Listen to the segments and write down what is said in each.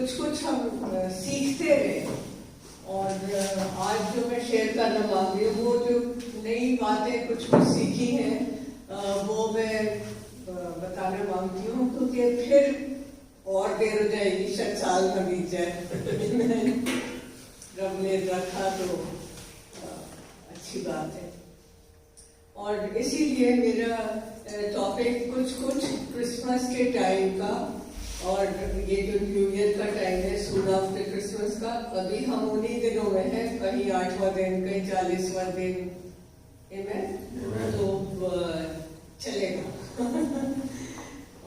कुछ कुछ हम सीखते रहे। और आज जो मैं शेयर करना मांग रही हूँ, वो जो नई बातें कुछ कुछ सीखी हैं वो मैं बताना मांगती हूँ, क्योंकि फिर और देर हो जाएगी, शायद साल का बीत जाए। रब ने रखा तो अच्छी बात है। और इसीलिए मेरा टॉपिक कुछ कुछ क्रिसमस के टाइम का, और ये जो न्यू ईयर का टाइम है, सून आफ्टर क्रिसमस का, अभी हम उन्हीं दिनों में हैं, कहीं 8वां दिन, कहीं 40वां दिन, तो चलेगा।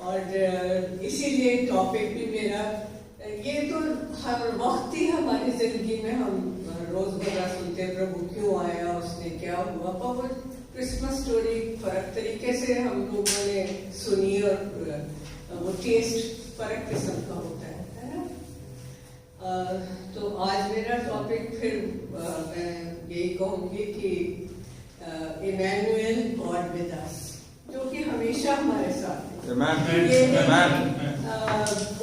और इसीलिए टॉपिक भी मेरा ये तो हर वक्त ही हमारी जिंदगी में हम रोजमर्रा सुनते हैं, प्रभु क्यों आया, उसने क्या हुआ, पर क्रिसमस स्टोरी फर्क तरीके से हम लोगों ने सुनी, और वो टेस्ट फर्क किस्म का होता है ना। तो आज मेरा टॉपिक फिर मैं यही कहूँगी कि इमैनुएल, गॉड विद अस, जो कि हमेशा हमारे साथ है।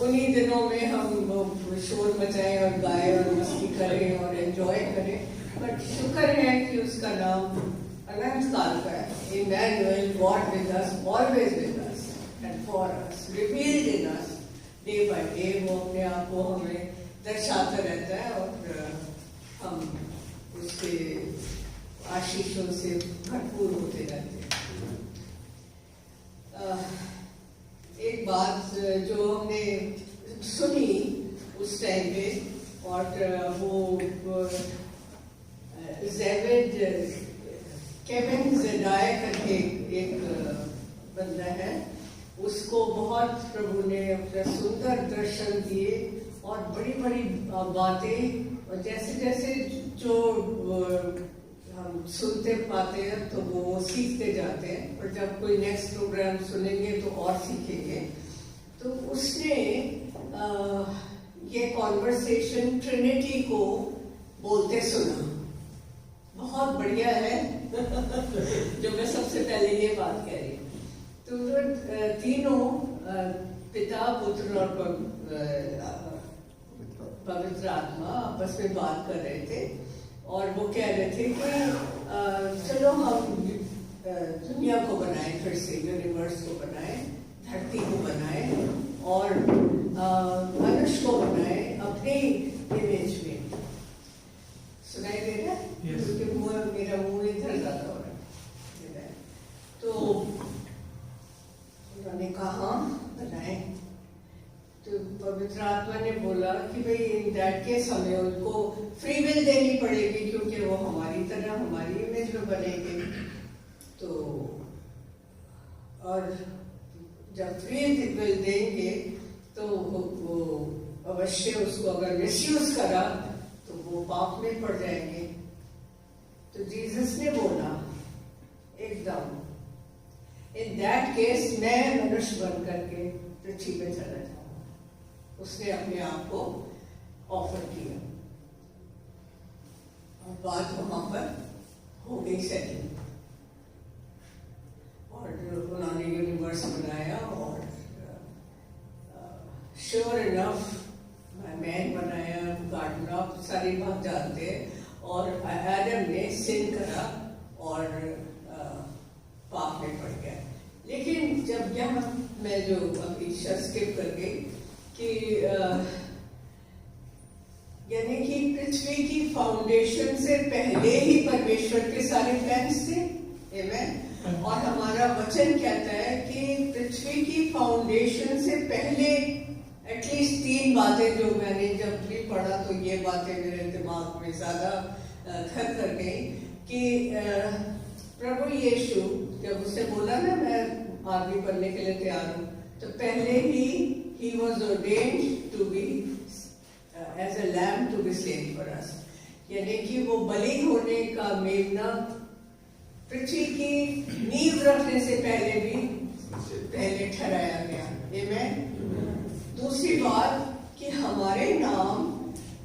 उन्हीं दिनों में हम शोर मचाएं और गाएं और मस्ती करें और एंजॉय करें, बट शुक्र है कि उसका नाम अनंत काल का है। Emmanuel, God with us, always with us and for us, revealed in us day by day. वो अपने आप को हमें दर्शाता रहता है और हम उसके आशीषों से भरपूर होते रहते हैं। एक बात जो हमने सुनी उस टाइम पे, और वो केविन ज़ेडाय करके एक बंदा है, उसको बहुत प्रभु ने अपना सुंदर दर्शन दिए और बड़ी बड़ी बातें, और जैसे जैसे जो हम सुनते पाते हैं तो वो सीखते जाते हैं, और जब कोई नेक्स्ट प्रोग्राम सुनेंगे तो और सीखेंगे। तो उसने ये कॉन्वर्सेशन ट्रिनिटी को बोलते सुना। बहुत बढ़िया है। जो मैं सबसे पहले ये बात कह रही हूँ, तो तीनों पिता, पुत्र और पवित्र आत्मा आपस में बात कर रहे थे, और वो कह रहे थे कि चलो हम दुनिया को बनाएं, फिर से यूनिवर्स को बनाएं, धरती को बनाएं और मनुष्य को बनाएं अपने इमेज में। सुनाई दे रहा है? क्योंकि मेरा मुंह इधर ज्यादा हो रहा है। तो उन्होंने कहा बनाए, तो पवित्र आत्मा ने बोला कि भाई इन दैट केस हमें उनको फ्री विल देनी पड़ेगी, क्योंकि वो हमारी तरह हमारी इमेज में बनेंगे। तो और जब फ्री विल देंगे तो वो अवश्य उसको अगर मिसयूज करा तो वो पाप में पड़ जाएंगे। तो जीसस ने बोला एकदम, इन दैट केस मैं मनुष्य बन करके पृथ्वी पे चला जाऊंगा। उसने अपने आप को ऑफर किया और बात वहां पर हो गई सेटल, और उन्होंने यूनिवर्स बनाया, और श्योर इनफ मैन बनाया, गार्डन ऑफ सारी बात जानते हैं। और एडम ने सिन करा और पाप में पड़ गया। लेकिन जब यहाँ मैं जो अभी स्किप कर गई कि यानी कि पृथ्वी की फाउंडेशन से पहले ही परमेश्वर के सारे प्लान्स थे। आमेन। और हमारा वचन कहता है कि पृथ्वी की फाउंडेशन से पहले एटलीस्ट 3 बातें जो मैंने जब भी पढ़ा तो ये बातें मेरे दिमाग में ज्यादा घर कर गई कि प्रभु यीशु जब उसने बोला ना मैं आगे बढ़ने के लिए तैयार हूँ, तो पहले ही he was ordained to be as a lamb to be slain for us, यानी कि वो बलि होने का मेमना पृथ्वी की नींव रखने से पहले ठहराया गया। आमेन। दूसरी बात कि हमारे नाम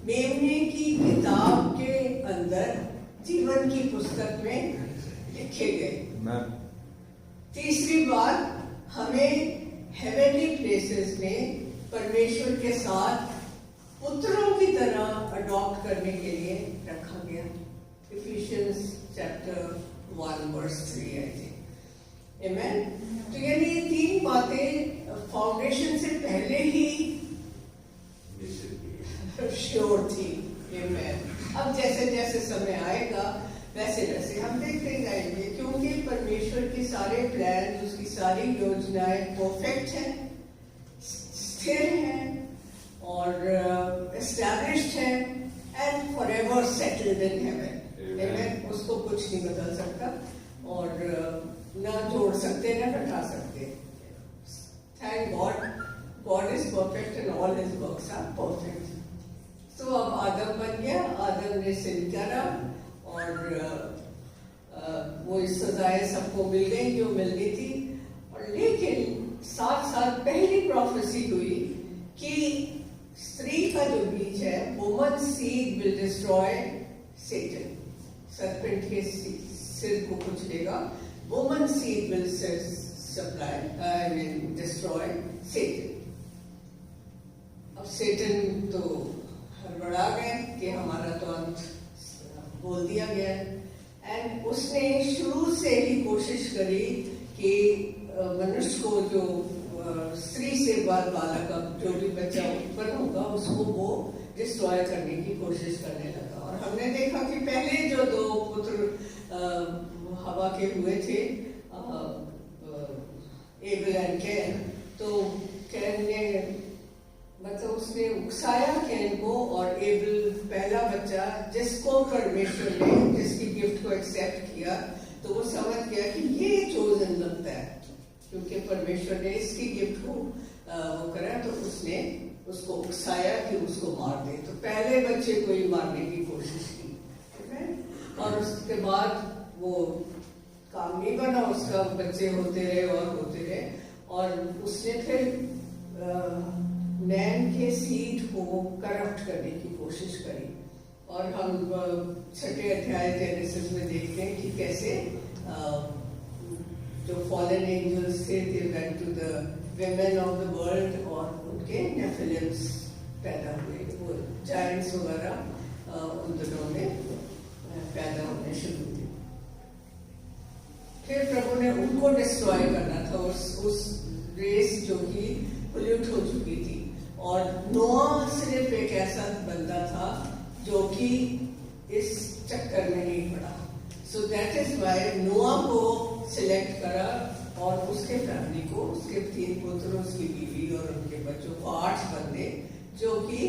मेमने की किताब के अंदर जीवन की पुस्तक में लिखे गए। तीसरी बात हमें हेवनली प्लेसेस में परमेश्वर के साथ पुत्रों की तरह अडॉप्ट करने के लिए रखा गया। Ephesians chapter 1 verse 3 I think. Amen. तो यानी ये तीन बातें फाउंडेशन से पहले ही श्योर थी। आमेन। अब जैसे जैसे समय आएगा वैसे वैसे हम देखते जाएंगे, क्योंकि परमेश्वर के सारे प्लान, उसकी सारी योजनाएं परफेक्ट हैं, स्थिर हैं और एस्टैब्लिश्ड हैं and forever settled in heaven. Amen. उसको कुछ नहीं बदल सकता और ना जोड़ सकते ना घटा सकते। Thank God, God is perfect and all his works are perfect. तो अब आदम बन गया, आदम ने सिन करा और वो सजाएं सबको मिल गई जो मिलनी थी। और लेकिन साथ साथ पहली प्रोफेसी हुई कि स्त्री का जो बीज है, woman seed will destroy Satan, serpent के सिर को कुचलेगा। Woman seed will destroy Satan. अब सेटन तो हड़बड़ा गए कि हमारा तो अंत बोल दिया गया एंड उसने शुरू से ही कोशिश करी कि मनुष्य को जो स्त्री से बालक जो भी बच्चा उत्पन्न होगा उसको वो डिस्ट्रॉय करने की कोशिश करने लगा। और हमने देखा कि पहले जो दो पुत्र हवा के हुए थे, एबल एंड कैन, तो कैन ने मतलब उसने उकसाया कैन को, और एबल पहला बच्चा जिसको परमेश्वर ने जिसकी गिफ्ट को एक्सेप्ट किया, तो वो समझ गया कि ये चोजन लगता है क्योंकि परमेश्वर ने इसकी गिफ्ट को वो करा, तो उसने उसको उकसाया कि उसको मार दे। तो पहले बच्चे को ही मारने की कोशिश की और उसके बाद वो काम नहीं बना, उसका बच्चे होते रहे और होते रहे और उसने फिर मैन के सीड को करप्ट करने की कोशिश करी। और हम 6 अध्याय जेनेसिस में देखते हैं कि कैसे जो फॉलन एंजल्स थे, they went to the women of the world और उनके नेफिलिम्स पैदा हुए, वो जायंट्स वगैरह उन दिनों में पैदा होने शुरू हुए। फिर प्रभु ने उनको डिस्ट्रॉय करना था, उस रेस जो कि पोल्यूट हो चुकी थी। और नोआ सिर्फ एक ऐसा बंदा था जो कि इस चक्कर में नहीं पड़ा। सो दैट इज वाई नोआ को सिलेक्ट करा और उसके फैमिली को, उसके 3 पुत्र, उसकी बीवी और उनके बच्चों को 8 बंदे जो कि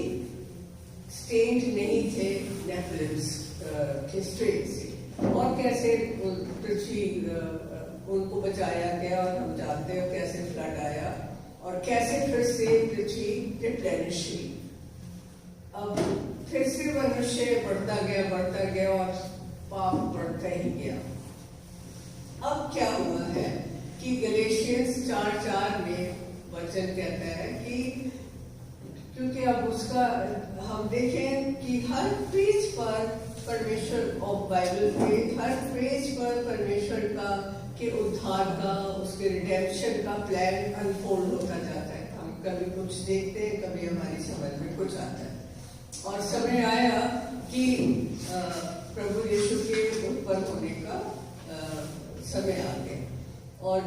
स्टेन्ड नहीं थे नेफिलिम्स के स्ट्रेट से। और कैसे पृथ्वी उनको बचाया गया और हम जानते हैं कैसे फ्लड आया और कैसे फिर से पृथ्वी रिप्लेनिश हुई। अब फिर से मनुष्य बढ़ता गया और पाप बढ़ता ही गया। अब क्या हुआ है कि गलेशियंस 4:4 में वचन कहता है कि क्योंकि अब उसका हम देखें कि हर पेज पर परमेश्वर ऑफ बाइबल के हर पेज पर परमेश्वर का के उद्धार का, उसके रिडेम्पशन का प्लान अनफोल्ड होता जाता है। हम कभी कुछ देखते हैं, कभी हमारी समझ में कुछ आता है। और समय आया कि प्रभु यीशु के उत्पन्न होने का समय आ गया। और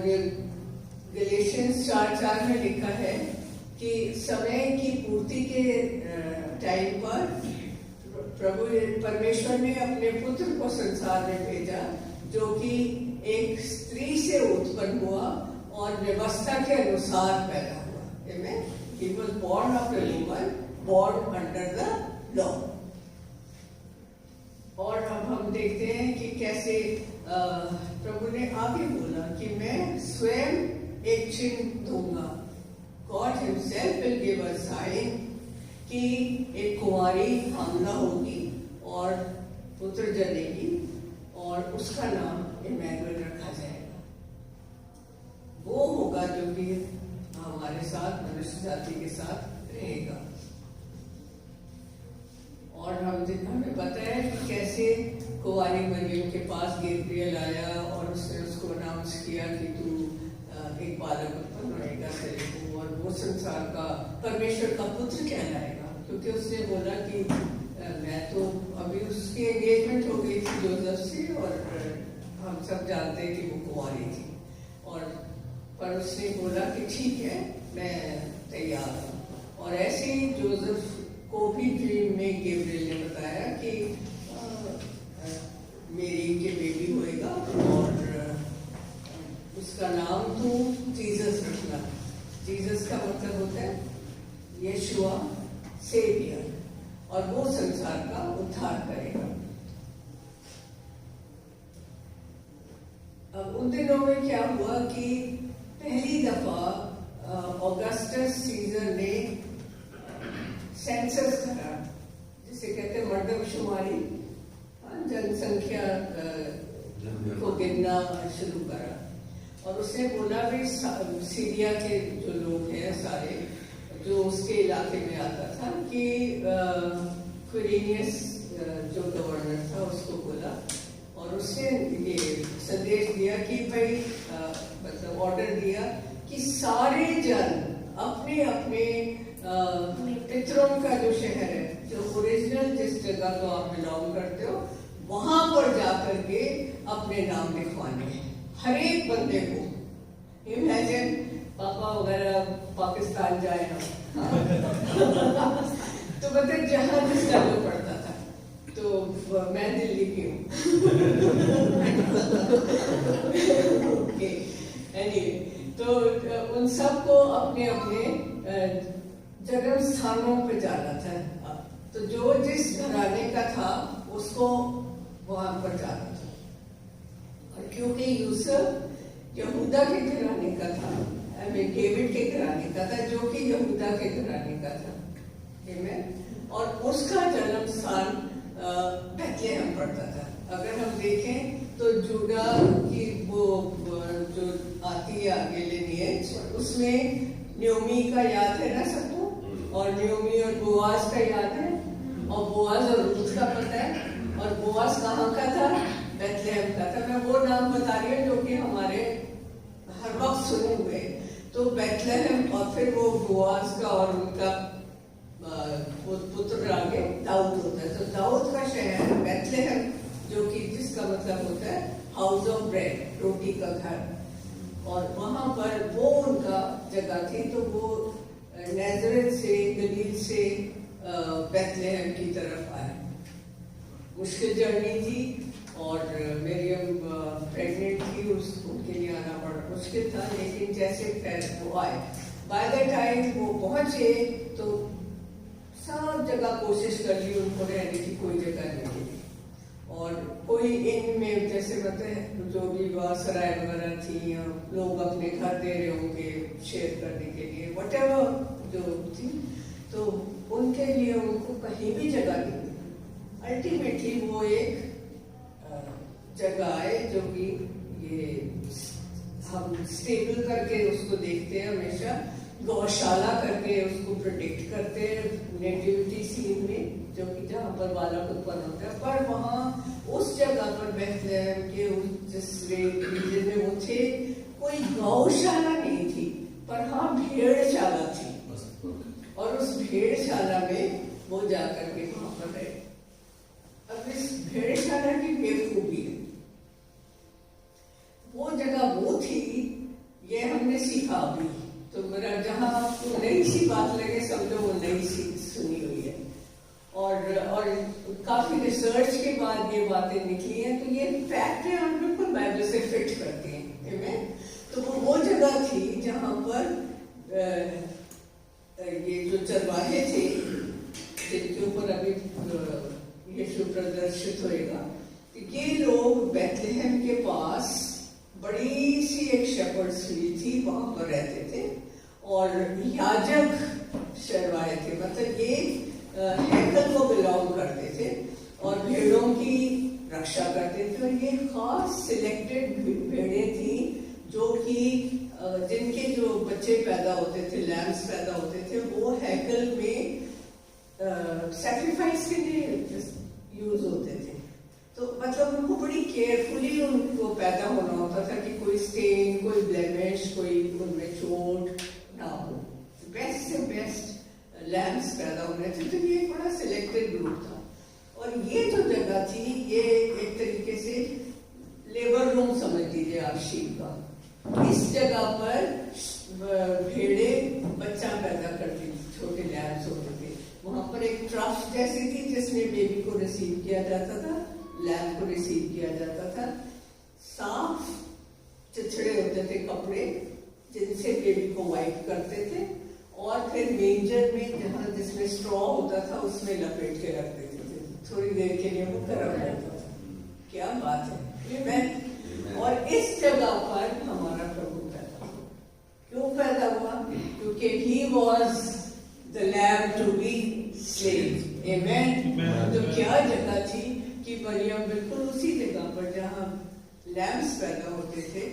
गलेशियंस 4:4 में लिखा है कि समय की पूर्ति के टाइम पर प्रभु परमेश्वर ने अपने पुत्र को संसार में भेजा, जो कि एक स्त्री से उत्पन्न हुआ और व्यवस्था के अनुसार पैदा हुआ। Amen? He was born of a woman, born under the law. और अब हम देखते हैं कि कैसे प्रभु ने आगे बोला कि मैं स्वयं एक चिन्ह दूंगा। God himself will give a sign कि एक कुंवारी हमला होगी और पुत्र जनेगी और उसका नाम इमैनुएल रखा जाएगा। वो होगा जो कि हमारे साथ, मनुष्य जाति के साथ रहेगा। और हमें पता है कि कैसे कुंवारी मरियम के पास गैब्रियल आया और उसने उसको अनाउंस किया कि तू एक बालक उत्पन्न होएगा तेरे को और वो संसार का परमेश्वर का पुत्र कहलाएगा। क्योंकि उसने बोला कि मैं तो अभी उसकी एंगेजमेंट हो गई थी जोसेफ से, और हम सब जानते कि वो कुंवारी थी, और पर उसने बोला कि ठीक है मैं तैयार हूँ। और ऐसे ही जोसेफ को भी ड्रीम में गैब्रियल ने बताया कि मेरी के बेबी होएगा और उसका नाम तो जीसस रखना। जीसस का मतलब होता है यीशुआ, सेवियर, और वो संसार का उद्धार करेगा। अब उन दिनों में क्या हुआ कि पहली दफा ऑगस्टस सीजर ने सेंसस करा, जिसे कहते हैं मर्दमशुमारी, जनसंख्या को गिनना शुरू करा। और उसने बोला भी सीरिया के जो लोग हैं सारे, जो उसके इलाके में आता था, कि क्विरिनियस जो गवर्नर था उसको बोला, और उसने ये संदेश दिया कि भाई मतलब ऑर्डर दिया कि सारे जन अपने अपने पितरों का जो शहर है, जो ओरिजिनल जिस जगह को आप बिलोंग करते हो, वहां पर जाकर के अपने नाम लिखवाने हैं हर एक बंदे को। इमेजिन पापा वगैरह पाकिस्तान जाए ना तो मतलब जहां जिस जगह पढ़ता था, तो मैं दिल्ली की हूँ एनीवे, तो उन सबको अपने अपने जन्म स्थानों पे जाना था। तो जो जिस घराने का था उसको वहां पर जाना था। और क्योंकि यूसुफ यहूदा के घराने का था, डेविड के घराने का था, जो कि यहूदा के घराने का था, और उसका जन्म स्थान बेथलेहम पड़ता था। अगर हम देखें तो जूडा की वो जो आती है आगे लिनिएज, उसमें न्योमी का याद है ना सबको, और न्योमी और बोआज का याद है, और बोआज और रूथ का पता है। और बोआज कहाँ का था? बेथलेहम का था। मैं वो नाम बता रही हूँ जो कि हमारे हर वक्त सुने हुए। तो बेथलेहम, और फिर वो बोआज का और उनका पुत्र आगे दाऊद होता है। तो दाऊद का शहर बेथलेहम, जो कि जिसका मतलब होता है हाउस ऑफ ब्रेड, रोटी का घर, और वहां पर वो उनका जगह थी। तो वो नाज़रेत से, गलील से बेथलेहम की तरफ आए। मुश्किल जर्नी थी, और मरियम प्रेग्नेंट थी, उनके लिए आना बड़ा मुश्किल था, लेकिन जैसे खैर वो आए। बाय द टाइम वो पहुंचे तो सब जगह कोशिश कर ली उनको रहने की, कोई जगह नहीं मिली। और कोई इनमें जैसे मतलब जो भी सराय वगैरह थी, लोग अपने घर दे रहे होंगे शेयर करने के लिए, व्हाटएवर जो थी, तो उनके लिए उनको कहीं भी जगह नहीं मिली। अल्टीमेटली वो एक जगह आए जो कि ये हम स्टेबल करके उसको देखते हैं हमेशा, गौशाला करके उसको प्रोटेक्ट करते हैं नेटिविटी सीन में, जो कि जहाँ पर बालक उत्पन्न होता है। पर वहाँ उस जगह पर बेथलेहम के जिस रीजन में वो थे, कोई गौशाला नहीं थी, पर हाँ भेड़शाला थी। और उस भेड़शाला में वो जाकर के वहां पर रहे। अब इस भेड़शाला की बेवकूफी है, वो जगह वो थी, ये हमने सीखा अभी। तो मेरा जहां आपको नई सी बात लगे, समझो वो नई सी सुनी हुई है। और काफी रिसर्च के बाद ये बातें निकली हैं, तो ये फैक्ट है, हम बिल्कुल बाइबल से फिट करते हैं। तो वो जगह थी जहां पर ये जो चरवाहे थे, जिनके ऊपर अभी यीशु प्रदर्शित होएगा, ये लोग बेथलेहम के पास बड़ी सी एक शेपर्ड्स हुई थी, वहां पर रहते थे, और याजक चरवाहे थे, मतलब ये हैकल को बिलोंग करते थे और भेड़ों की रक्षा करते थे। और ये खास सिलेक्टेड भेड़ें थी जो कि जिनके जो बच्चे पैदा होते थे, लैम्स पैदा होते थे, वो हैकल में सैक्रिफाइस के लिए यूज होते थे। तो मतलब उनको बड़ी केयरफुली उनको पैदा होना होता था कि कोई स्टेन, कोई ब्लेमिश, कोई उनमें चोट ना हो। बेस्ट से बेस्ट लैम्प्स पैदा होने थे। तो ये एक बड़ा सिलेक्टेड ग्रुप था। और ये जो जगह थी ये एक तरीके से लेबर रूम समझ लीजिए आप शीप का। इस जगह पर भेड़े बच्चा पैदा करती थी, छोटे लैम्प्स होते थे। वहां पर एक ट्रफ जैसी थी जिसमें बेबी को रिसीव किया जाता था, लैम्प को रिसीव किया जाता था। साफ चिथड़े होते थे कपड़े जिनसे बेबी को वाइप करते थे, और फिर मेंजर में जहाँ जिसमें स्ट्रॉ होता था उसमें लपेट के रख देते थे, थोड़ी देर के लिए वो गर्म रहता था। क्या बात है ये मैं। और इस जगह पर हमारा प्रभु पैदा हुआ। क्यों पैदा हुआ? क्योंकि he was the lamb to be slain. Amen. तो क्या जगह थी कि मरियम बिल्कुल उसी जगह पर जहाँ लैम्प्स पैदा होते थे,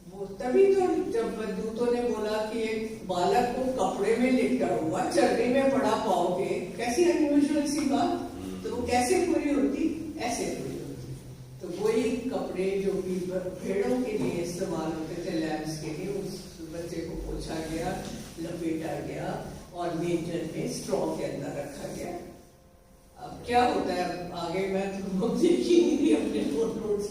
वो तभी तो जब दूतों ने बोला कि एक बालक को कपड़े में लिपटा हुआ चर्नी में पड़ा पाओगे, कैसी अनयूजुअल सी बात। तो वो कैसे पूरी होती? ऐसे पूरी होती। तो वही कपड़े जो कि भेड़ों के लिए इस्तेमाल होते थे, लैम्प्स के लिए, उस बच्चे को पोछा गया, लपेटा गया और मेंजर में स्ट्रॉ के अंदर रखा गया। अब क्या होता है आगे मैं तो देखी नहीं थी अपने नोट्स।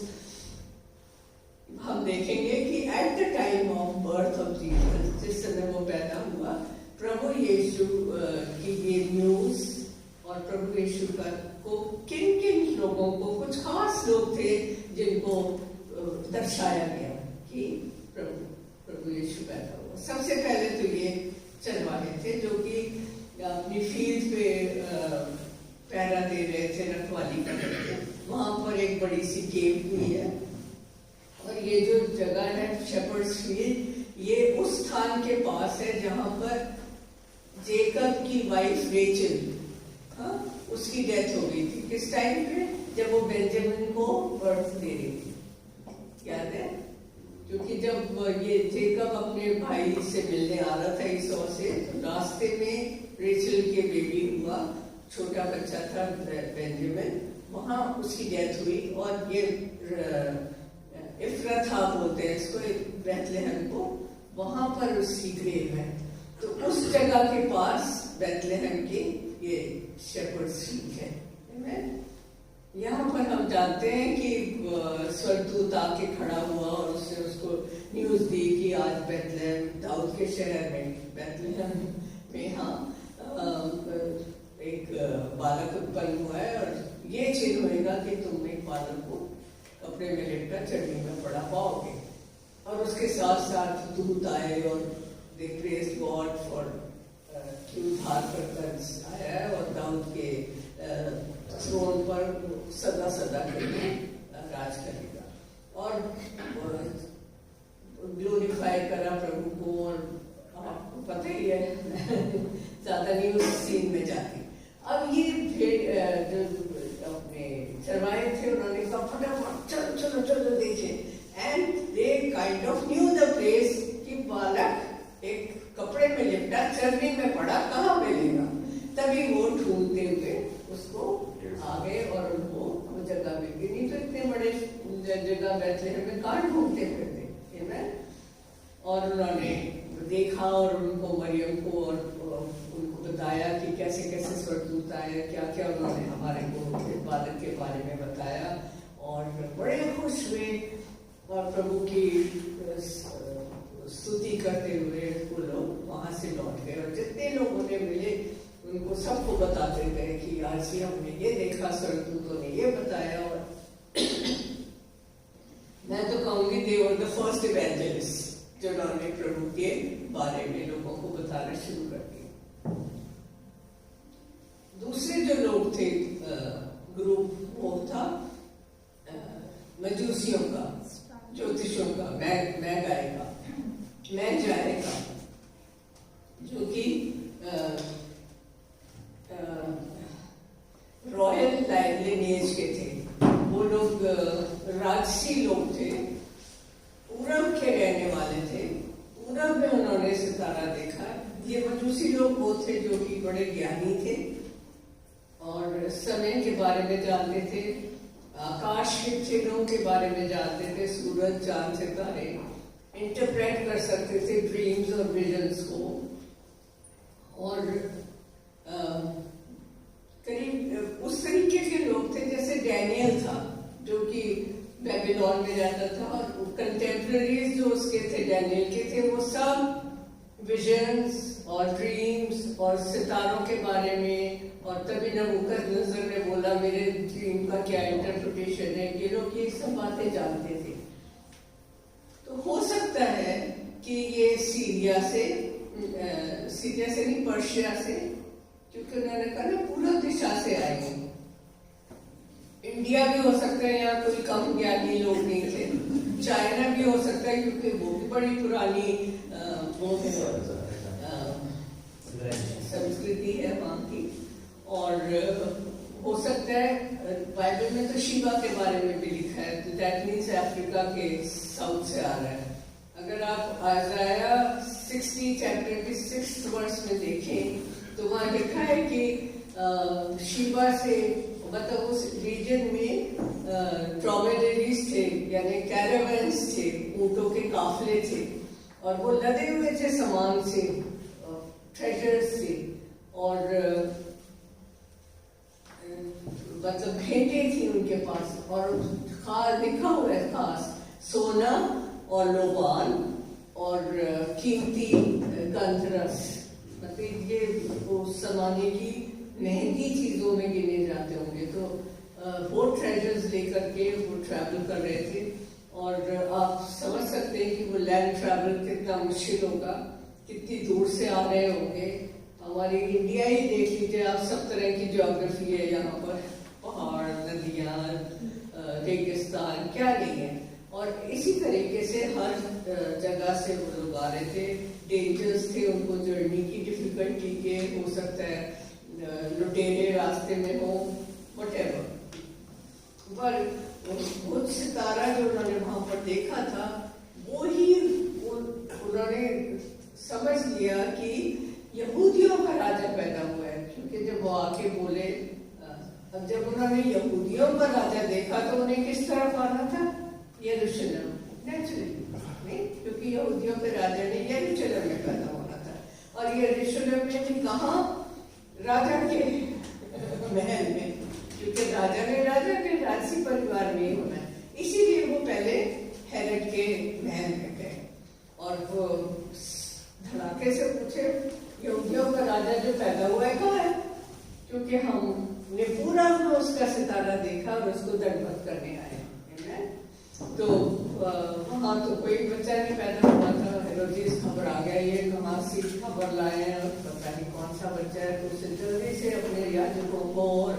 हम देखेंगे कि at the time of birth of Jesus, जिस समय वो पैदा हुआ, प्रभु यीशु की ये न्यूज और प्रभु यीशु का को किन किन लोगों को, कुछ खास लोग थे जिनको दर्शाया गया कि प्रभु यीशु पैदा हुआ। सबसे पहले तो ये चरवाहे थे जो कि अपनी फील्ड पे पहरा दे रहे थे, रखवाली कर रहे थे। वहां पर एक बड़ी सी केव भी है, और ये जो जगह है शेपर्ड्स फील्ड, ये उस स्थान के पास है जहां पर जेकब की वाइफ रेचल, उसकी डेथ हो गई थी। किस टाइम पे? जब वो बेंजामिन को बर्थ दे रही थी, याद है? क्योंकि जब ये जेकब अपने भाई से मिलने आ रहा था ईसौ से, तो रास्ते में रेचल के बेबी हुआ, छोटा बच्चा था बेंजामिन, वहां उसकी डेथ हुई। और ये इफ्राथा बोलते हैं इसको, बैतलहम को, वहां पर उसकी ग्रेव है। तो उस जगह के पास बैतलहम के ये शेपर्ड्स फील्ड है। यहाँ पर हम जानते हैं कि स्वर्गदूत आके खड़ा हुआ और उसने उसको न्यूज दी कि आज बैतलहम, दाऊद के शहर में बैतलहम में एक बालक उत्पन्न हुआ है, और ये चिन्ह होगा कि तुम एक बालक को कपड़े में लिपटा चढ़नी में पड़ा पाओगे। और उसके साथ साथ दूत आए और दे प्रेज्ड गॉड फॉर कि उद्धार कर आया है और दाऊद के थ्रोन पर सदा सदा के लिए राज करेगा। और ग्लोरीफाई करा प्रभु को। और आपको पता ही है ज्यादा नहीं उस सीन में जाती। अब ये जो अपने चरवाहे थे उन्होंने कहा फटाफट चलो चलो चलो देखे, and they kind of new the place कि बालक एक कपड़े में लिपटा चरनी में पड़ा, कहाँ मिलेगा। तभी वो ढूंढते हुए उसको आ गए और उनको वो जगह मिल गई। नहीं तो इतने बड़े जगह बैतलहम में कहाँ ढूंढते फिरते। और उन्होंने देखा और उनको मरियम को और उनको बताया कि कैसे कैसे स्वर्गदूत आए, क्या क्या उन्होंने हमारे को बालक के बारे में बताया, और बड़े खुश हुए और प्रभु की स्तुति करते हुए वो लोग वहां से लौट गए। और जितने लोग उन्हें मिले उनको सबको बताते गए कि आज ही हमने ये देखा, स्वर्गदूतों ने ये बताया। और मैं तो कहूंगी दे वर द फर्स्ट इवेंजलिस्ट जिन्होंने प्रभु के बारे में लोगों को बताना शुरू कर दिया। दूसरे जो लोग थे ग्रुप, वो था मजूसियों का, ज्योतिषों का, मैगाई का, मैजाए का, जो कि रॉयल लाइनेज के थे। वो लोग राजसी लोग थे, पूरब के रहने वाले थे। पूरब में उन्होंने सितारा देखा। ये मजूसी लोग वो थे जो कि बड़े ज्ञानी थे और समय के बारे में जानते थे, आकाश के चिन्हों के बारे में जानते थे, सूरज चांद सितारे इंटरप्रेट कर सकते थे ड्रीम्स और विजन्स को। और विजन्स और ड्रीम्स और सितारों के बारे में, और तभी नबूकदनेस्सर ने बोला मेरे ड्रीम का क्या इंटरप्रिटेशन है, ये लोग ये सब बातें जानते थे। तो हो सकता है कि ये सीरिया से नहीं, पर्शिया से, क्योंकि उन्होंने कहा ना पूर्व दिशा से आए। इंडिया भी हो सकता है, यहाँ कोई कम ज्ञानी लोग नहीं थे। चाइना भी हो सकता है क्योंकि वो भी बड़ी पुरानी संस्कृति है वहाँ की। और हो सकता है बाइबल में तो शिवा के बारे में भी लिखा है, तो दैट मीन्स अफ्रीका के साउथ से आ रहा है। अगर आप आइज़ाया 60 चैप्टर के 6th वर्स में देखें तो वहाँ लिखा है कि शिवा से, मतलब उस रीजन में ड्रोमेडरीज थे, यानी कैरावन्स थे, ऊँटों के काफले थे, और वो लदे हुए थे सामान से, ट्रेजर्स से, और मतलब भेंटें थी उनके पास, और लिखा हुआ है खास सोना और लोबान और कीमती गंधरस, मतलब ये उस जमाने की महंगी चीजों में गिने जाते होंगे। तो वो ट्रेजर्स लेकर के वो ट्रैवल कर रहे थे, और आप समझ सकते हैं कि वो लैंड ट्रैवल कितना मुश्किल होगा, कितनी दूर से आ रहे होंगे। हमारी इंडिया ही देख लीजिए आप, सब तरह की ज्योग्राफी है यहाँ पर, पहाड़, नदियाँ, रेगिस्तान, क्या नहीं है। और इसी तरीके से हर जगह से वो लोग आ रहे थे। डेंजर्स थे उनको, जर्नी की डिफिकल्टी के, हो सकता है लुटेरे रास्ते में हो, व्हाटएवर। पर वो सितारा जो उन्होंने वहां पर देखा था, वो ही उन्होंने समझ लिया कि यहूदियों का राजा पैदा हुआ है। क्योंकि जब वो आके बोले, अब जब उन्होंने यहूदियों का राजा देखा तो उन्हें किस तरफ आना था? यरूशलेम, नेचुरली नहीं, क्योंकि यहूदियों के राजा ने यरूशलेम में पैदा होना था। और यरूशलेम में भी कहाँ? राजा के महल में, क्योंकि राजा के राजसी परिवार में ही होना है। इसीलिए वो पहले हेरोड के महल में गए और वो धड़ाके से पूछे, यहूदियों का राजा जो पैदा हुआ है कहाँ है? क्योंकि हमने पूरा उसका सितारा देखा और उसको दंडवत करने आए। तो वहाँ तो कोई बच्चा नहीं पैदा हुआ था। हेरोदेस घबरा गया, ये कहाँ से खबर लाए हैं और पता नहीं कौन सा बच्चा है। तो उसने जल्दी से अपने याजकों को और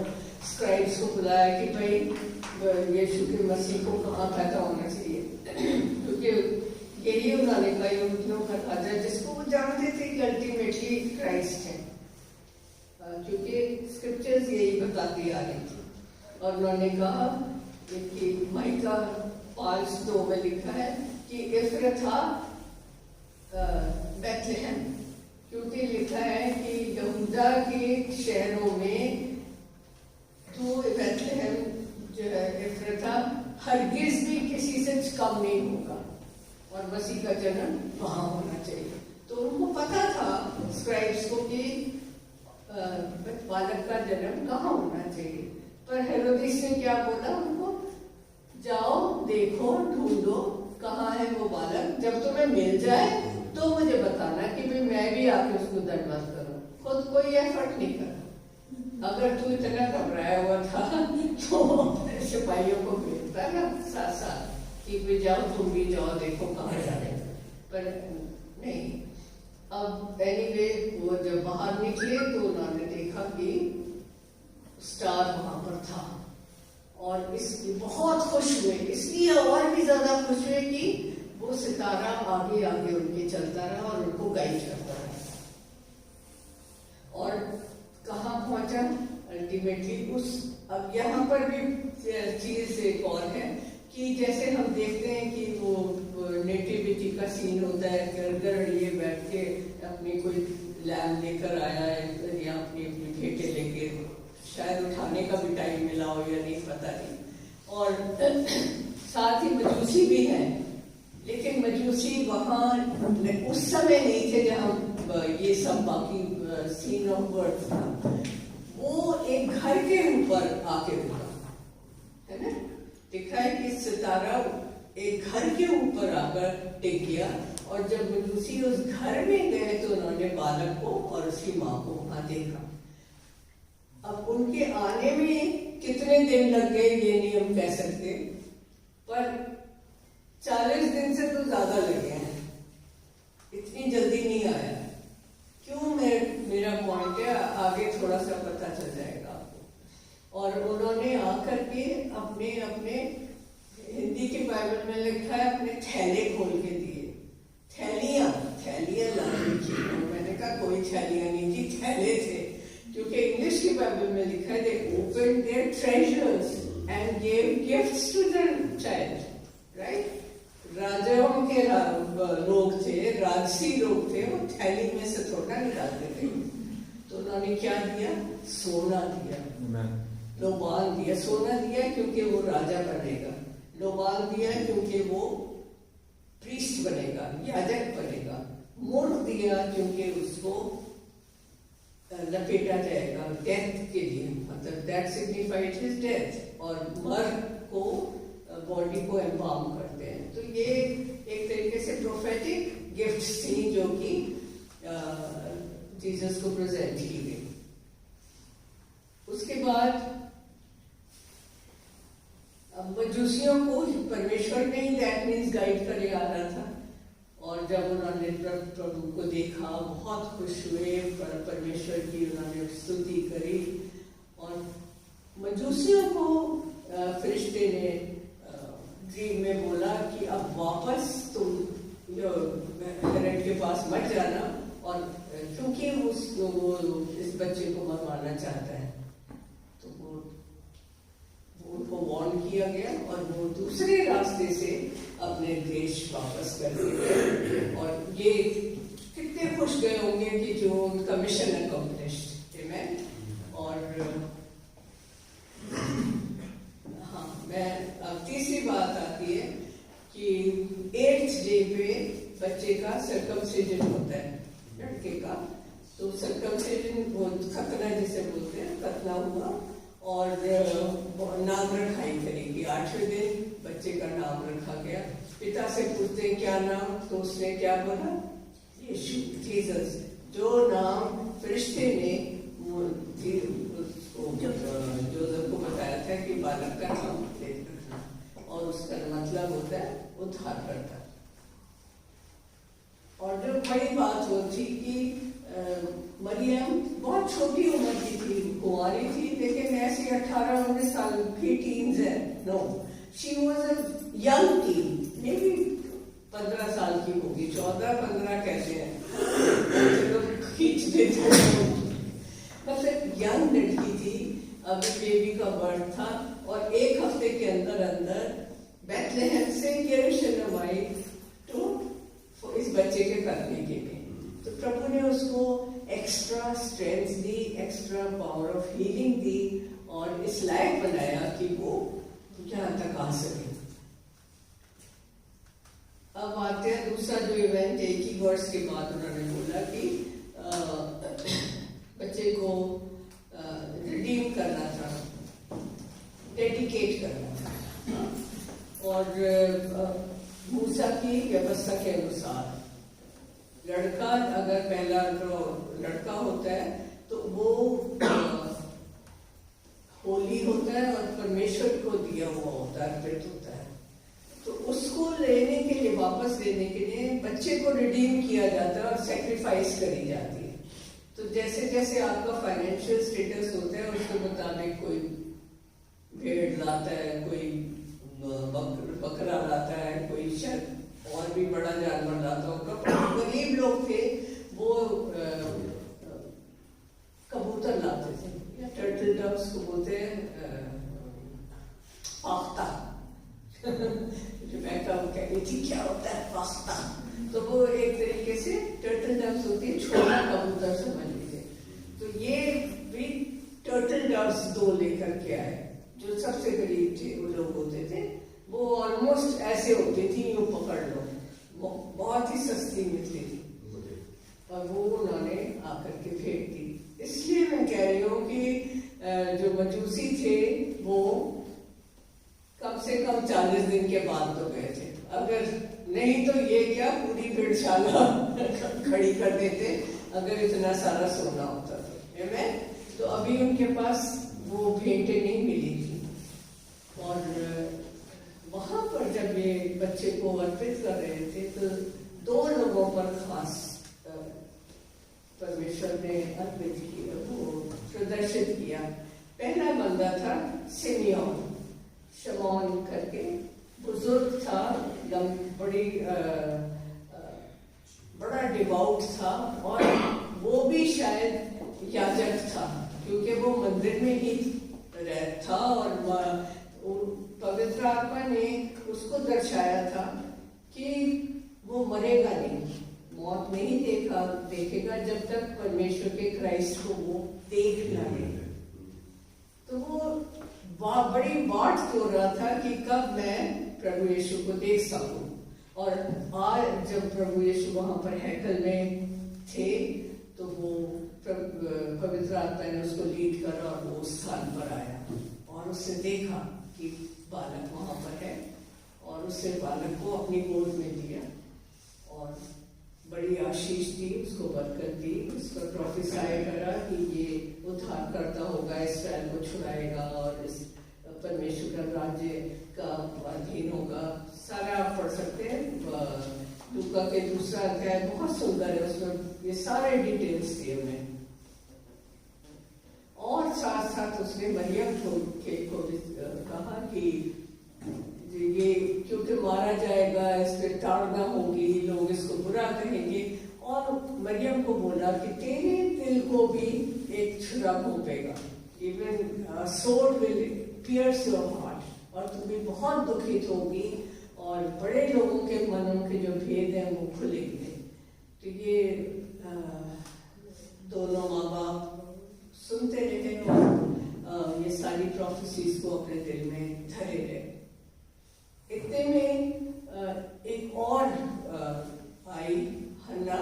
स्क्राइब्स को बुलाया कि भाई यीशु के मसीह को कहाँ पैदा होना चाहिए, क्योंकि यही उन्होंने कहा यहूदियों का राजा, जिसको वो जानते थे कि अल्टीमेटली क्राइस्ट है, क्योंकि स्क्रिप्चर्स यही बताती आ रही थी। और उन्होंने कहा कि माइका 5:2 में लिखा है कि इफ्रथा बैतलहम, क्योंकि लिखा है कि यहूदा के शहरों में तो बैतलहम जो है इफ्रथा हरगिज भी किसी से कम नहीं होगा, और मसीह का जन्म वहां होना चाहिए। तो उनको पता था स्क्राइब्स को कि बालक का जन्म कहाँ होना चाहिए। पर हेरोदेस ने क्या बोला उनको? जाओ, देखो, ढूंढो कहाँ है वो बालक, जब तुम्हें मिल जाए तो मुझे बताना कि भाई मैं भी आके उसको दंडवत करूं। खुद कोई एफर्ट नहीं करा। अगर तू इतना घबराया हुआ था तो अपने सिपाहियों को भेजता ना साथ साथ कि भाई जाओ, तुम भी जाओ, देखो कहाँ जाने। पर नहीं। अब एनीवे वो जब बाहर निकले तो उन्होंने देखा कि स्टार वहां पर था, और इसलिए बहुत खुश हुए, इसलिए और भी ज्यादा खुश हुए कि वो सितारा आगे आगे उनके चलता रहा और उनको गाइड करता रहा। और कहाँ पहुंचा अल्टीमेटली उस। अब यहाँ पर भी चीज एक और है कि जैसे हम देखते हैं कि वो नेटिविटी का सीन होता है, घर लिए बैठ के अपनी कोई लैम्प लेकर आया है या अपनी भेंटे लेके, शायद उठाने का भी टाइम मिला हो या नहीं, पता नहीं। और साथ ही मजूसी भी है, लेकिन मजूसी वहाँ उस समय नहीं थे जहाँ ये सब बाकी सीन ऑफ बर्थ था। वो एक घर के ऊपर आके रुका है ना, दिखा है कि सितारा एक घर के ऊपर आकर टिक गया। और जब मजूसी उस घर में गए अपने बालक को और उसकी माँ को वहां देखा। अब उनके आने में कितने दिन लग गए ये नहीं हम कह सकते, पर 40 दिन से तो ज्यादा लगे हैं, इतनी जल्दी नहीं आया। क्यों, मेरा पॉइंट है, आगे थोड़ा सा पता चल जाएगा आपको। और उन्होंने आकर के अपने अपने हिंदी के बाइबल में लिखा है अपने थैले खोल के दिए, थैलियां लाने की। मैंने कहा कोई थैलियां नहीं थी, थैले थे, क्योंकि इंग्लिश के बाइबल में लिखा है they opened their treasures and gave gifts to their child, right. राजाओं के लोग थे, राजसी लोग थे, वो थैली में से थोड़ा निकालते थे। तो उन्होंने क्या दिया? सोना दिया, लोबान दिया। सोना दिया क्योंकि वो राजा बनेगा, लोबान दिया क्योंकि वो प्रीस्ट बनेगा, याजक बनेगा, मुर्ग दिया क्योंकि उसको लपेटा जाएगा डेथ के लिए, मतलब दैट सिग्निफाइड हिज डेथ। और मर्ग को बॉडी को एम्बाम करते हैं। तो ये एक तरीके से प्रोफेटिक गिफ्ट्स थी जो कि जीसस को प्रेजेंट की गई। उसके बाद मजूसियों को परमेश्वर ने ही दैट मीन्स गाइड करे आ रहा था। और जब उन्होंने प्रभु को देखा बहुत खुश हुए, परमेश्वर की उन्होंने स्तुति करी। और मजूसियों को फरिश्ते ने ड्रीम में बोला कि अब वापस तुम हेरोड के पास मत जाना, और क्योंकि वो इस बच्चे को मरवाना चाहता है। तो वो उनको वार्न किया गया और वो दूसरे रास्ते से अपने देश वापस कर दिए। और ये कितने खुश गए होंगे कि जो उनका मिशन अकम्प्लिश्ड। आमेन। और हाँ, मैं अब तीसरी बात आती है कि 8th डे पे बच्चे का सर्कमसिजन होता है, लड़के का। तो सर्कमसिजन वो खतना जिसे बोलते हैं, खतना हुआ और नाम रखाई करेगी। 8वें दिन बच्चे का नाम रखा गया। पिता से पूछते हैं क्या नाम, तो उसने क्या बोला? यीशु, जीसस। जो नाम फरिश्ते ने जोसेफ को बताया था कि बालक का नाम रखना, और उसका मतलब होता है उद्धारकर्ता। और जो बड़ी बात वो थी कि मरियम बहुत छोटी उम्र की थी, कुंवारी थी, लेकिन ऐसी 18-19 साल की टीन्स है। No, she was a young teen, maybe 15 साल की होगी, 14-15 कहते हैं, चलो खींच देते हैं। मतलब यंग लड़की थी, अभी बेबी का बर्थ था, और 1 हफ्ते के अंदर अंदर बैतलहम से यरूशलेम आई तो इस बच्चे के करने के लिए। तो प्रभु ने उसको एक्स्ट्रा स्ट्रेंथ दी, एक्स्ट्रा पावर ऑफ हीलिंग दी, और इस लायक बनाया कि वो यहाँ तक आ सके। अब आते हैं दूसरा जो इवेंट, 1 ही वर्ष के बाद उन्होंने बोला कि बच्चे को रिडीम करना था, डेडिकेट करना था। और मूसा की व्यवस्था के अनुसार लड़का, अगर पहला जो लड़का होता है तो वो होली होता है और परमेश्वर को दिया हुआ होता है, अर्पित होता है। तो उसको लेने के लिए, वापस लेने के लिए बच्चे को रिडीम किया जाता है और सेक्रीफाइस करी जाती है। तो जैसे जैसे आपका फाइनेंशियल स्टेटस होता है उसके मुताबिक कोई भेड़ लाता है, कोई बकरा लाता है, कोई शायद और भी बड़ा जानवर लाता होगा। गरीब लोग थे वो कबूतर लाते थे, या टर्टल डव्स को बोलते हैं, पाख्ता। जो मैं कह रही थी क्या होता है पाख्ता, तो वो एक तरीके से टर्टल डव्स होती है, छोटा कबूतर समझ लीजिए। तो ये भी टर्टल डव्स 2 लेकर के आए। जो सबसे गरीब थे वो लोग होते थे, वो ऑलमोस्ट ऐसे होती थी, यूं पकड़ लो, वो बहुत ही सस्ती मिलती थी, और वो उन्होंने आकर के फेंक दी। इसलिए मैं कह रही हूँ कि जो मजूसी थे वो कम से कम 40 दिन के बाद तो गए थे, अगर नहीं तो ये क्या पूरी भेड़शाला खड़ी कर देते अगर इतना सारा सोना होता तो। आमेन। तो अभी उनके पास वो भेंटें नहीं मिली थी, और वहां पर जब ये बच्चे को अर्पित कर रहे थे तो 2 लोगों पर खास परमेश्वर ने अर्पित किया, वो प्रदर्शित किया। पहला बंदा था सिमियोन, शमौन करके बुजुर्ग था, बड़ी बड़ा डिवाउट था, और वो भी शायद याजक था, क्योंकि वो मंदिर में ही था, और पवित्र आत्मा ने उसको दर्शाया था कि वो मरेगा नहीं, मौत नहीं देखेगा जब तक परमेश्वर के क्राइस्ट को वो देख ना ले। तो वो बड़ी बाट तोड़ रहा था कि कब मैं प्रभु यीशु को देख सकूं। और आज जब प्रभु यीशु वहां पर हैकल में थे तो वो पवित्र आत्मा ने उसको लीड करा और वो उस स्थान पर आया, और उसने देखा कि बालक वहां पर है, और उसने बालक को अपनी गोद में लिया और बड़ी आशीष दी, उसको बरकत दी, उसको प्रोफेसाई करा कि ये उद्धार करता होगा, इस्राएल को छुड़ाएगा और इस परमेश्वर का राज्य का अधीन होगा। सारा आप पढ़ सकते हैं, लूका के 2 अध्याय बहुत सुंदर है, उसमें ये सारे डिटेल्स दिए हुए हैं। और साथ साथ उसने मरियम को कहा कि ये क्योंकि मारा जाएगा, इस पर ताड़ना होगी, लोग इसको बुरा कहेंगे, और मरियम को बोला कि तेरे दिल को भी एक छुरा भोंपेगा, even sword will pierce your heart, और तुम भी बहुत दुखित होगी, और बड़े लोगों के मनों के जो भेद हैं वो खुलेंगे। तो ये दोनों माँ बाप सुनते रहे और ये सारी प्रोफेसीज को अपने दिल में धरे रहे। इतने में एक और आई, हन्ना,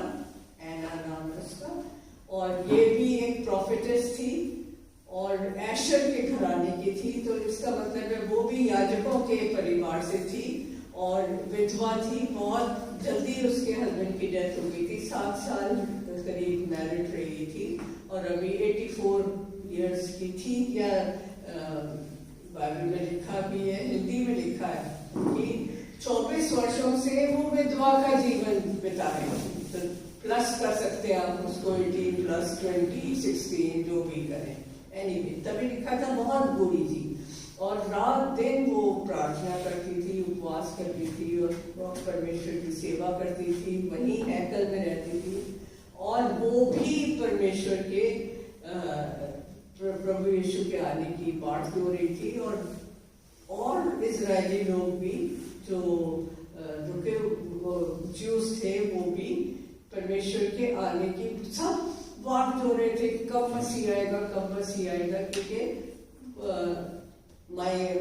एना नाम है उसका, और ये भी एक प्रोफेटेस थी और एशर के घराने की थी। तो इसका मतलब है वो भी याजकों के परिवार से थी और विधवा थी। बहुत जल्दी उसके हस्बैंड की डेथ हो गई थी, 7 साल करीब मैरिड रही थी, और अभी 84 इयर्स की थी। या बाइबल में लिखा भी है, हिंदी में लिखा है कि 24 वर्षों से वो विधवा का जीवन बिता रही थी। तो प्लस कर सकते हैं आप उसको, 18 + 20 16 जो भी करें। एनीवे तभी लिखा था बहुत बुरी थी, और रात दिन वो प्रार्थना करती थी, उपवास करती थी और परमेश्वर की सेवा करती थी, वहीं हैकल में रहती थी, और वो भी परमेश्वर के प्रभु यीशु के आने की बाट हो रही थी। और इजरायली लोग भी जो रुके ज्यूस थे वो भी परमेश्वर के आने की सब बाट हो रहे थे, कब मसीह आएगा, कब मसीह आएगा, क्योंकि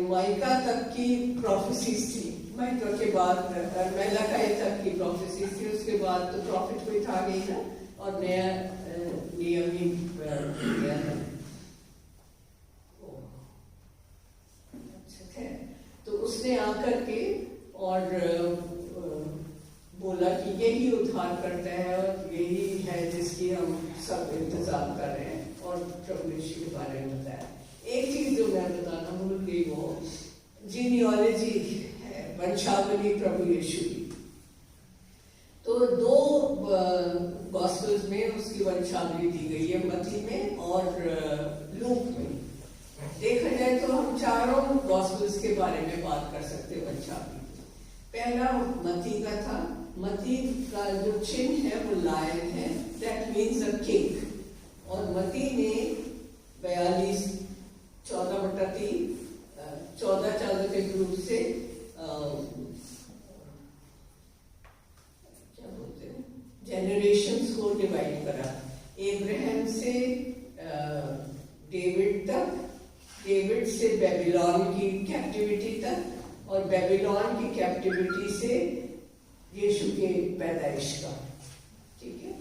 माइका तक की प्रोफेसीज थी, माइका के बाद मलाकी तक की प्रोफेसीज थी, उसके बाद तो प्रॉफिट कोई था नहीं ना, और नया नियम ही दिया है। तो उसने आकर के और बोला कि यही उद्धार करता है और यही है जिसकी हम सब इंतजार कर रहे हैं, और प्रभु यीशु के बारे में बताया। एक चीज जो मैं बताना भूल गई, वो जीनियोलॉजी है, वंशावली प्रभु यीशु की। तो 2 गॉस्पेल्स में उसकी वंशावली दी गई है, मत्ती में और लूक में। देखा जाए तो हम चारों गॉस्पेल्स के बारे में बात कर सकते हैं वंशावली। पहला मत्ती का था। मत्ती का जो चिन्ह है वो लायन है, दैट मीन्स अ किंग। और मत्ती में 42 14/3 14 चालों के ग्रुप से क्या बोलते हैं, जेनरेशंस को डिवाइड करा। इब्राहिम से डेविड तक, डेविड से बेबीलोन की कैप्टिविटी तक, और बेबीलोन की कैप्टिविटी से यीशु के पैदाइश का। ठीक है।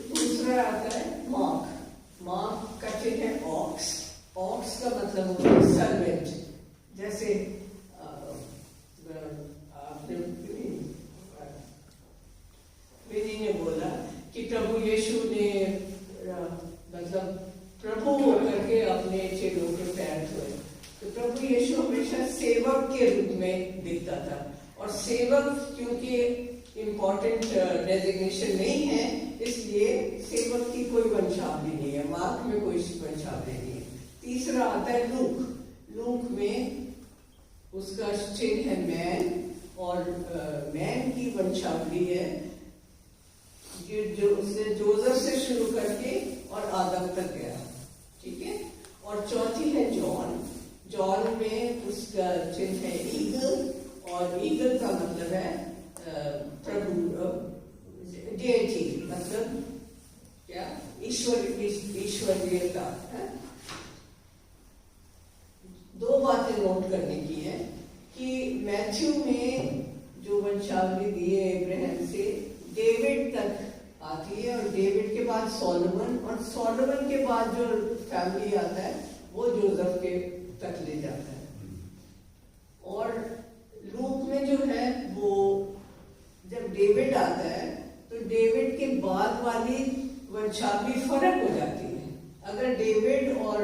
दूसरा आता है मार्क। मार्क का चिन्ह है ऑक्स। ऑक्स का मतलब होता है सर्वेंट। जैसे आपने विनी ने बोला कि प्रभु यीशु ने मतलब प्रभु होकर के अपने चेलों के पैर धोए। तो प्रभु यीशु हमेशा सेवक के रूप में दिखता था, और सेवक क्योंकि इम्पोर्टेंट डेजिग्नेशन नहीं है, इसलिए सेवक की कोई वंशावली नहीं है, मार्क में कोई वंशावली नहीं है। तीसरा आता है लूक। लूक में उसका चिन्ह है मैन, और मैन की वंशावली है जो उसने जोसेफ से शुरू करके और आदम तक गया, ठीक है। और चौथी है जॉन। जॉन में उसका चिन्ह है ईगल, और ईगल का मतलब है प्रभु, डेटी, मतलब क्या, ईश्वरीयता है। दो बातें नोट करने की है कि मैथ्यू में जो वंशावली दी है इब्राहिम से डेविड तक आती है, और डेविड के बाद सोलोमन, और सोलोमन के बाद जो फैमिली आता है वो जोसेफ के तक ले जाता है। और लूक में जो है वो जब डेविड आता है तो डेविड के बाद वाली वंशावली फर्क हो जाती है। अगर डेविड और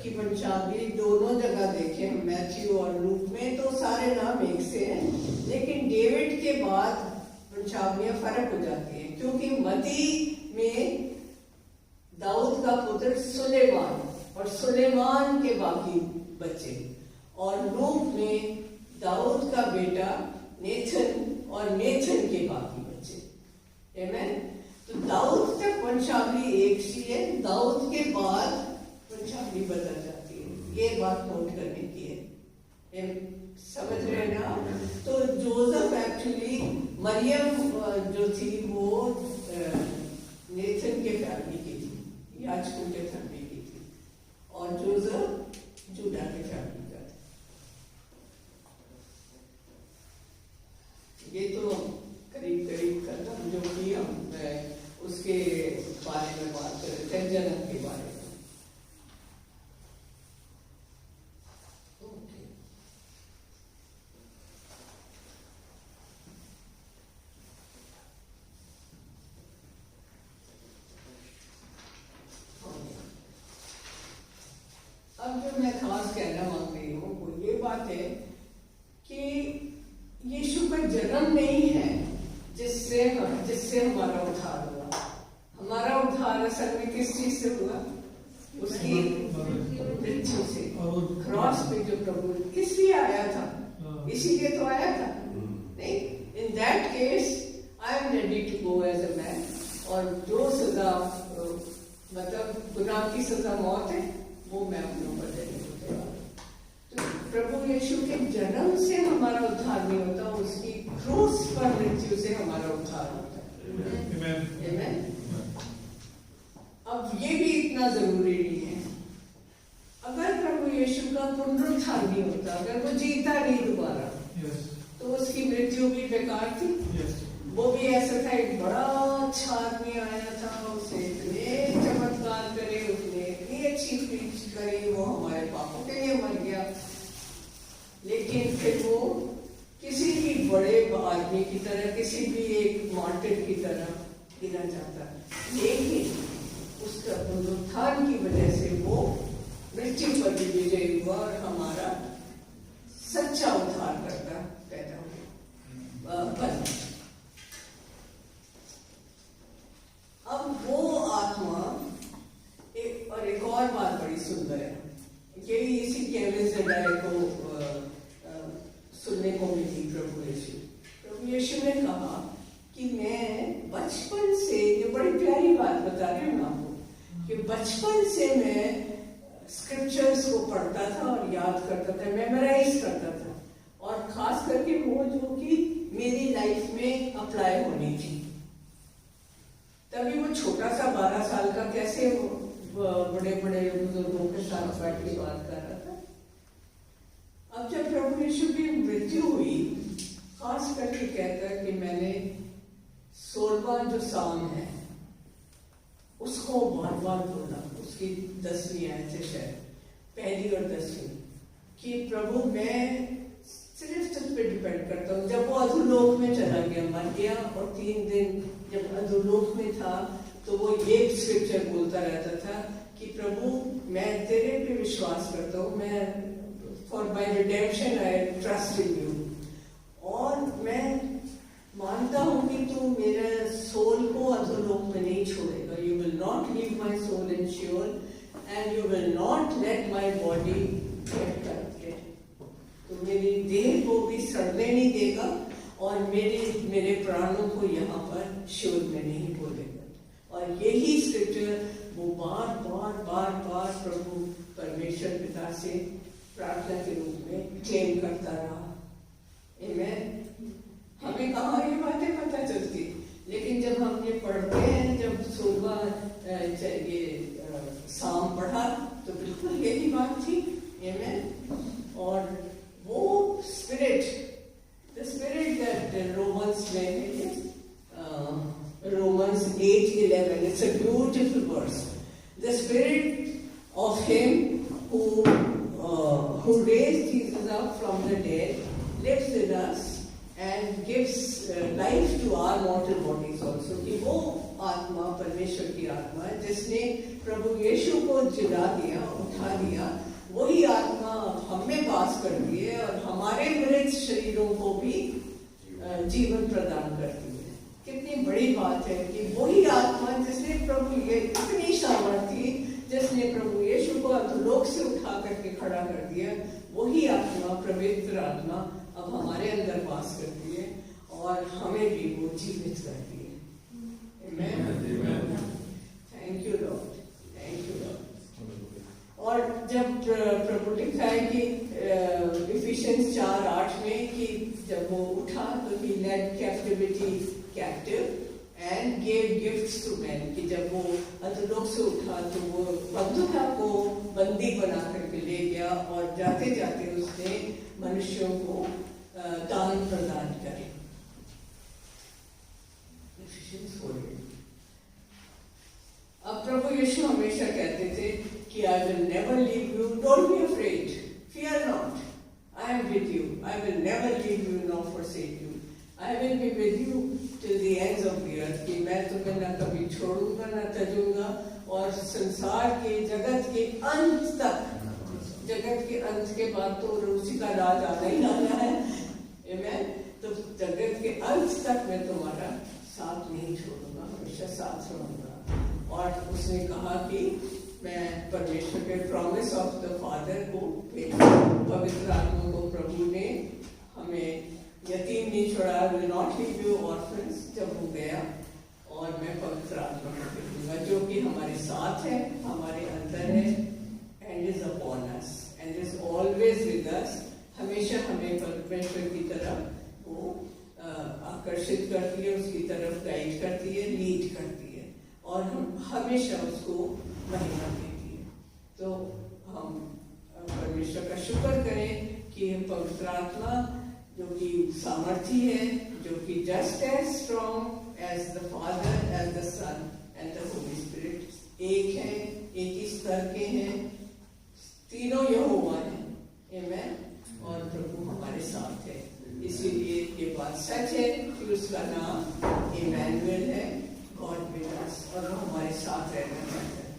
की वंशावली दोनों जगह देखें, मैथ्यू और लूक में, तो सारे नाम एक से हैं, लेकिन डेविड के बाद वंशावलियां फर्क हो जाती हैं, क्योंकि मती में दाऊद का पुत्र सुलेमान और सुलेमान के बाकी बच्चे, और लूक में दाऊद का बेटा नेथन और नेथन के बाकी बच्चे। आमीन। तो दाऊद तक वंशावली एक सी है, दाऊद के बाद वंशावली बदल जाती है। ये बात नोट करने की है, समझ रहे ना। तो जोसेफ एक्चुअली, मरियम जो थी वो नेथन के फैमिली की थी, याजकों के फैमिली की थी, और जोसेफ जूडा के फैमिली का था। ये तो करीब करीब खत्म जो कि हम उसके बारे में बात कर रहे थे, जन्म के बारे में। अब जो मैं खास कहना मांग रही हूँ वो ये बात है कि यीशु का जन्म नहीं है जिससे हमारा उद्धार हुआ। हमारा उद्धार असल में किस चीज से हुआ? उसकी मृत्यु से। क्रॉस पे जो प्रभु इसलिए आया था, इसीलिए तो आया था। नहीं, in that case I am ready to go as a man, और जो सजा मतलब गुनाह की सजा मौत है वो मैं अपने ऊपर लेने को तैयार हूं। तो प्रभु यीशु के जन्म से हमारा उद्धार नहीं होता, उसकी क्रूस पर मृत्यु से हमारा उद्धार होता है। आमीन। अब ये भी इतना जरूरी नहीं है, अगर प्रभु यीशु का पुनरुत्थान नहीं होता, अगर वो जीता नहीं दोबारा, तो उसकी मृत्यु भी बेकार थी। वो भी ऐसा था, एक बड़ा अच्छा आदमी आया था, उसे इतने चमत्कार करे, उसने इतनी अच्छी प्रीच करी, वो हमारे पापों के लिए मर गया, लेकिन फिर वो किसी भी बड़े आदमी की तरह, किसी भी एक मार्टिर की तरह गिना जाता, लेकिन उसका पुनरुत्थान की वजह से वो मृत्यु पर भी विजय हुआ और हमारा सच्चा उद्धार करता पैदा हुआ। अब वो आत्मा एक और बात बड़ी सुंदर है, यही इसी केविन ज़ेडाई को सुनने को मिली। प्रभु यीशु ने कहा कि मैं बचपन से, ये बड़ी प्यारी बात बता रही हूँ आपको, कि बचपन से मैं स्क्रिप्चर्स को पढ़ता था और याद करता था, मेमोराइज करता था, और खास करके वो जो कि मेरी लाइफ में अप्लाई होनी थी। तभी वो छोटा सा 12 साल का कैसे बड़े बड़े बुजुर्गों के साथ बैठ के बात कर रहा था। अब जब प्रभु यीशु की मृत्यु हुई, खास करके कहता है कि मैंने 16वां जो साम है उसको बार बार बोला, उसकी 10वीं आयत है शायद, पहली और 10वीं, कि प्रभु मैं सिर्फ तुझ पे डिपेंड करता हूँ। जब वो अधोलोक में चला गया, मर गया, और 3 दिन जब अधोलोक में था तो वो ये स्क्रिप्चर बोलता रहता था कि प्रभु मैं तेरे पे विश्वास करता हूँ, मैं for my redemption I trust in you, और मैं मानता हूँ कि तू मेरे सोल को अधोलोक में नहीं छोड़ेगा. You will not leave my soul in Sheol and you will not let my body get corrupted. तो मेरी देह को भी सड़ने नहीं देगा और मेरे प्राणों को यहाँ पर शोध में नहीं बोलेगा. और यही स्क्रिप्चर वो बार बार बार बार प्रभु परमेश्वर पिता से प्रार्थना के रूप में क्लेम करता रहा. आमेन. हमें कहाँ ये बातें पता चलती, लेकिन जब हम ये पढ़ते हैं, जब सुबह ये शाम पढ़ा तो बिल्कुल यही बात थी. आमेन. और वो spirit, the spirit that Romans Romans 8:11, it's a beautiful verse. The spirit of him who raised Jesus up from the dead lives in us and gives life to our mortal bodies also. कि वो आत्मा परमेश्वर की आत्मा है जिसने प्रभु यीशु को जिला दिया, उठा दिया, वही आत्मा हमें पास करती है और हमारे मृत शरीरों को भी जीवन प्रदान करती है. कितनी बड़ी बात है कि वही आत्मा जिसने प्रभु ये इतनी सामर्थ्य जिसने प्रभु यीशु को अधोलोक से उठा करके खड़ा कर दिया, वही आत्मा, पवित्र आत्मा अब हमारे अंदर वास करती है और हमें भी वो जीवित करती है. Thank you Lord, thank you Lord. और जब प्रभु लिखा है कि इफिशियंस 4:8 में कि जब वो उठा तो he led captivity captive and gave gifts to men, कि जब वो अधोलोक से उठा तो वो बंधुता को बंदी बना करके ले गया और जाते जाते उसने मनुष्यों को दान प्रदान करे. अब प्रभु यीशु हमेशा कहते थे कि I will never leave you, don't be afraid, fear not, I am with you, I will never leave you nor forsake you, I will be with you till the ends of the earth. कि मैं तुम्हें न कभी छोड़ूंगा न त्यजूंगा और संसार के जगत के अंत तक, जगत के अंत के बाद तो उसी का राज आना ही आना है. आमेन. तो जगत के अंत तक मैं तुम्हारा साथ नहीं छोड़ूंगा, हमेशा साथ रहूंगा. और उसने कहा कि मैं परमेश्वर के प्रॉमिस ऑफ द फादर को, पवित्र आत्मा को प्रभु ने हमें यतीम नहीं छोड़ा. Will not leave you orphans. जब वो गया और मैं पवित्र आत्मा को भेजूंगा जो कि हमारे साथ है, हमारे अंदर है, and is upon us and is always with अस. हमेशा हमें परमेश्वर की तरफ वो आकर्षित करती है, उसकी तरफ गाइड करती है, लीड करती है और हम हमेशा उसको महिमा देती है. तो हम परमेश्वर का शुक्र करें कि पवित्र आत्मा जो कि सामर्थी है, जो कि just as strong as the father, as the son and the holy spirit, एक है, एक ही स्तर के हैं, तीनों यहोवा हैं. आमेन. और प्रभु हमारे साथ है, इसीलिए ये बात सच है कि उसका नाम इमैनुएल है, गॉड विद अस, और वो हमारे साथ रहना चाहता है.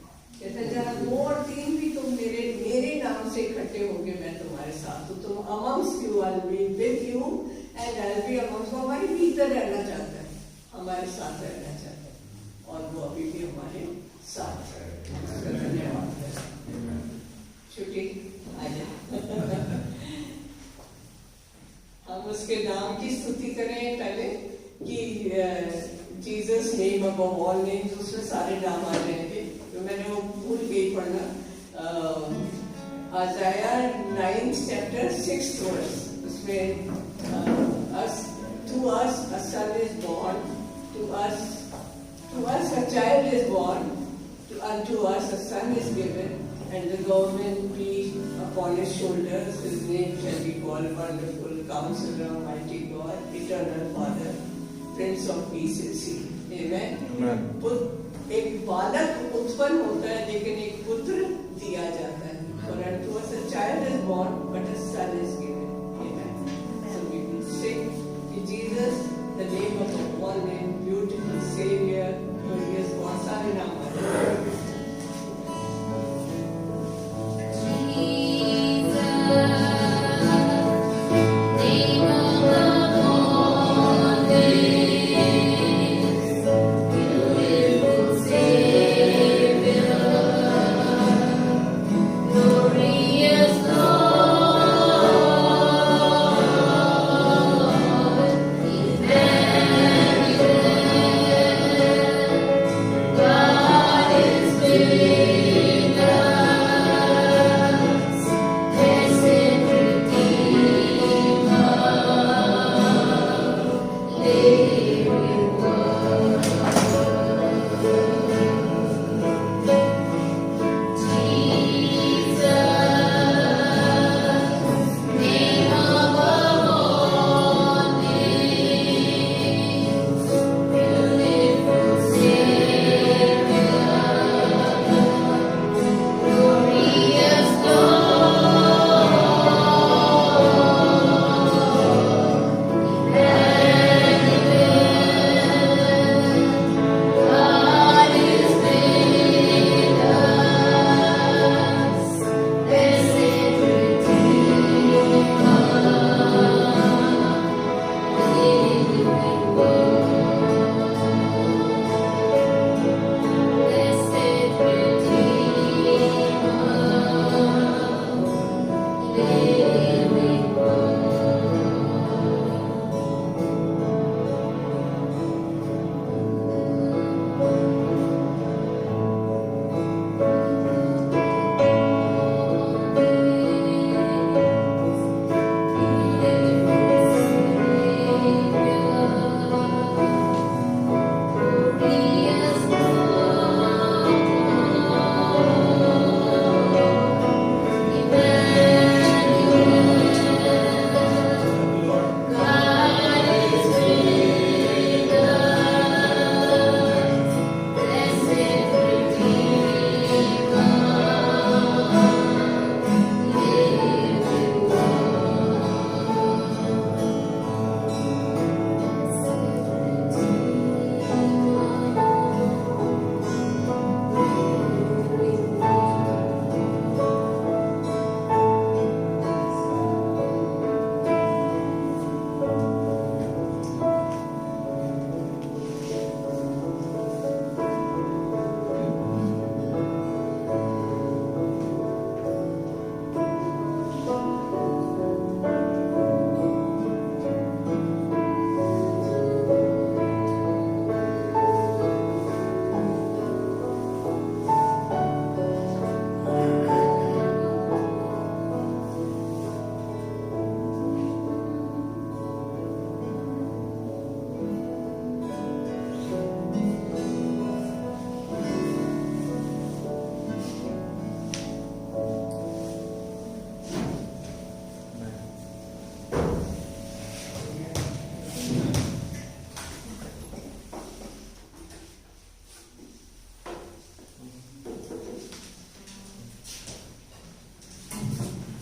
कहते जहाँ 2 और 3 भी तुम मेरे नाम से इकट्ठे होगे, मैं तुम्हारे साथ हूँ. तुम amongst you, I will be with you and I will be amongst. हमारे भीतर रहना चाहता है, हमारे साथ रहना चाहता है और वो अभी भी हमारे साथ है. धन्यवाद. छुट्टी आजा. हम उसके नाम की स्तुति करें पहले कि Jesus name above all names, उसमें सारे नाम आ जाएंगे. तो मैंने वो भूल गई पढ़ना. आइज़ाया 9th chapter 6th verse, उसमें to us a son is born, to us a child is born, unto us a son is given, and the government be upon his shoulders. His name shall be called Wonderful, Counselor, Mighty God, Eternal Father, Prince of Peace is he. Amen. एक बालक उत्पन्न होता है लेकिन एक पुत्र दिया जाता है. For unto us a child is born, but a son is given. Amen. So we will sing to Jesus, the name of all name, beautiful Savior, glorious God. से